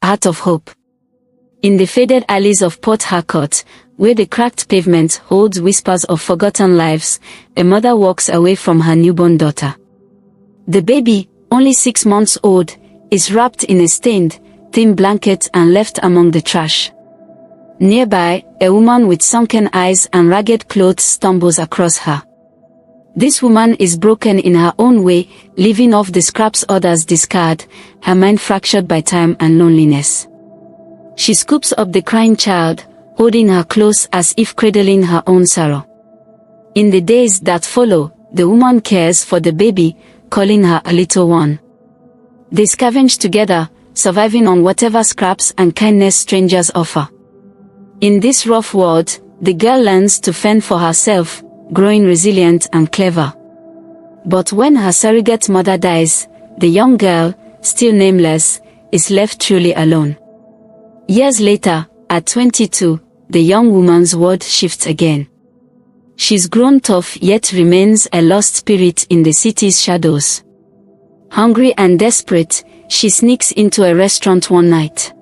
Heart of Hope. In the faded alleys of Port Harcourt, where the cracked pavement holds whispers of forgotten lives, a mother walks away from her newborn daughter. The baby, only 6 months old, is wrapped in a stained, thin blanket and left among the trash. Nearby, a woman with sunken eyes and ragged clothes stumbles across her. This woman is broken in her own way, living off the scraps others discard, her mind fractured by time and loneliness. She scoops up the crying child, holding her close as if cradling her own sorrow. In the days that follow, the woman cares for the baby, calling her a little one. They scavenge together, surviving on whatever scraps and kindness strangers offer. In this rough world, the girl learns to fend for herself, growing resilient and clever. But when her surrogate mother dies, the young girl, still nameless, is left truly alone. Years later, at 22, the young woman's world shifts again. She's grown tough yet remains a lost spirit in the city's shadows. Hungry and desperate, she sneaks into a restaurant one night.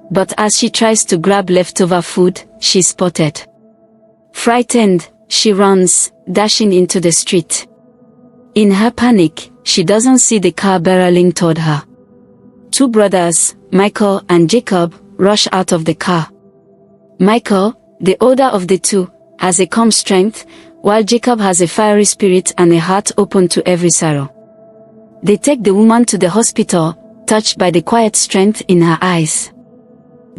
But as she tries to grab leftover food, she's spotted. Frightened, she runs, dashing into the street. In her panic, she doesn't see the car barreling toward her. 2 brothers, Michael and Jacob, rush out of the car. Michael, the older of the 2, has a calm strength, while Jacob has a fiery spirit and a heart open to every sorrow. They take the woman to the hospital, touched by the quiet strength in her eyes.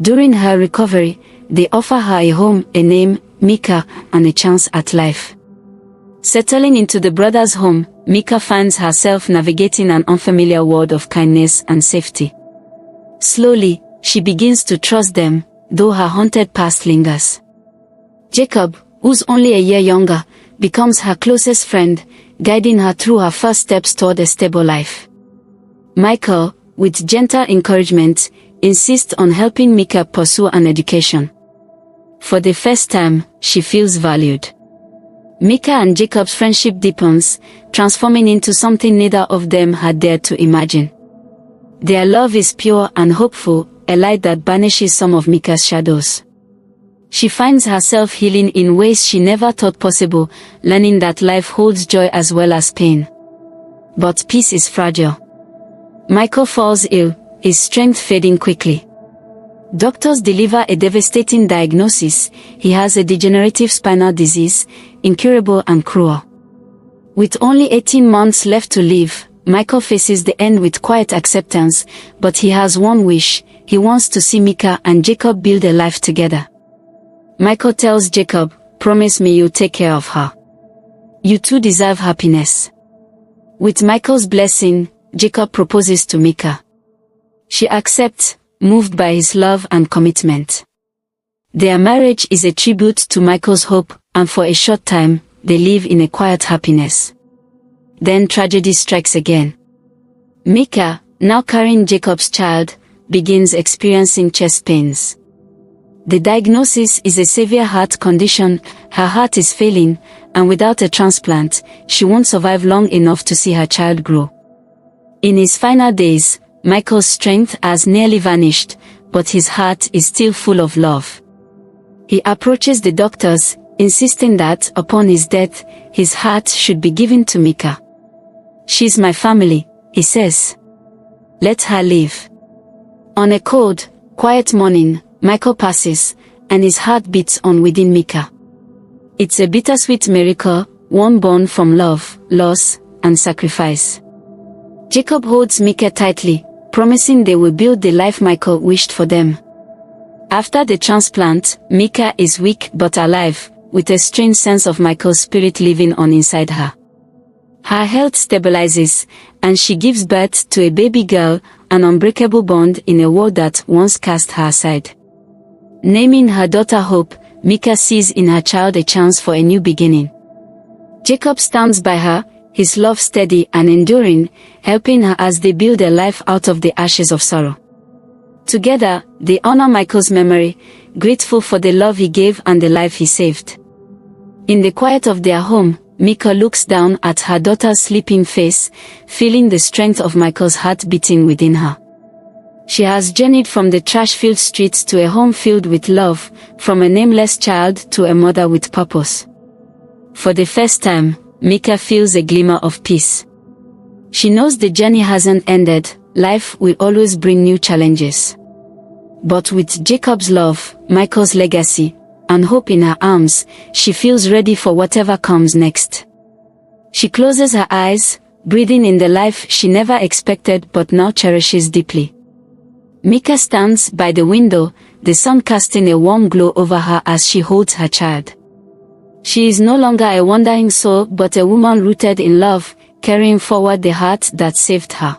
During her recovery, they offer her a home, a name, Mika, and a chance at life. Settling into the brothers' home, Mika finds herself navigating an unfamiliar world of kindness and safety. Slowly, she begins to trust them, though her haunted past lingers. Jacob, who's only a year younger, becomes her closest friend, guiding her through her first steps toward a stable life. Michael, with gentle encouragement, insists on helping Mika pursue an education. For the first time, she feels valued. Mika and Jacob's friendship deepens, transforming into something neither of them had dared to imagine. Their love is pure and hopeful, a light that banishes some of Mika's shadows. She finds herself healing in ways she never thought possible, learning that life holds joy as well as pain. But peace is fragile. Michael falls ill, his strength fading quickly. Doctors deliver a devastating diagnosis: he has a degenerative spinal disease, incurable and cruel. With only 18 months left to live, Michael faces the end with quiet acceptance, but he has one wish: he wants to see Mika and Jacob build a life together. Michael tells Jacob, "Promise me you'll take care of her. You two deserve happiness." With Michael's blessing, Jacob proposes to Mika. She accepts, moved by his love and commitment. Their marriage is a tribute to Michael's hope, and for a short time, they live in a quiet happiness. Then tragedy strikes again. Mika, now carrying Jacob's child, begins experiencing chest pains. The diagnosis is a severe heart condition, her heart is failing, and without a transplant, she won't survive long enough to see her child grow. In his final days, Michael's strength has nearly vanished, but his heart is still full of love. He approaches the doctors, insisting that, upon his death, his heart should be given to Mika. "She's my family," he says. "Let her live." On a cold, quiet morning, Michael passes, and his heart beats on within Mika. It's a bittersweet miracle, one born from love, loss, and sacrifice. Jacob holds Mika tightly, promising they will build the life Michael wished for them. After the transplant, Mika is weak but alive, with a strange sense of Michael's spirit living on inside her. Her health stabilizes, and she gives birth to a baby girl, an unbreakable bond in a world that once cast her aside. Naming her daughter Hope, Mika sees in her child a chance for a new beginning. Jacob stands by her, his love steady and enduring, helping her as they build a life out of the ashes of sorrow. Together, they honor Michael's memory, grateful for the love he gave and the life he saved. In the quiet of their home, Mika looks down at her daughter's sleeping face, feeling the strength of Michael's heart beating within her. She has journeyed from the trash-filled streets to a home filled with love, from a nameless child to a mother with purpose. For the first time, Mika feels a glimmer of peace. She knows the journey hasn't ended, life will always bring new challenges. But with Jacob's love, Michael's legacy, and hope in her arms, she feels ready for whatever comes next. She closes her eyes, breathing in the life she never expected but now cherishes deeply. Mika stands by the window, the sun casting a warm glow over her as she holds her child. She is no longer a wandering soul but a woman rooted in love, carrying forward the heart that saved her.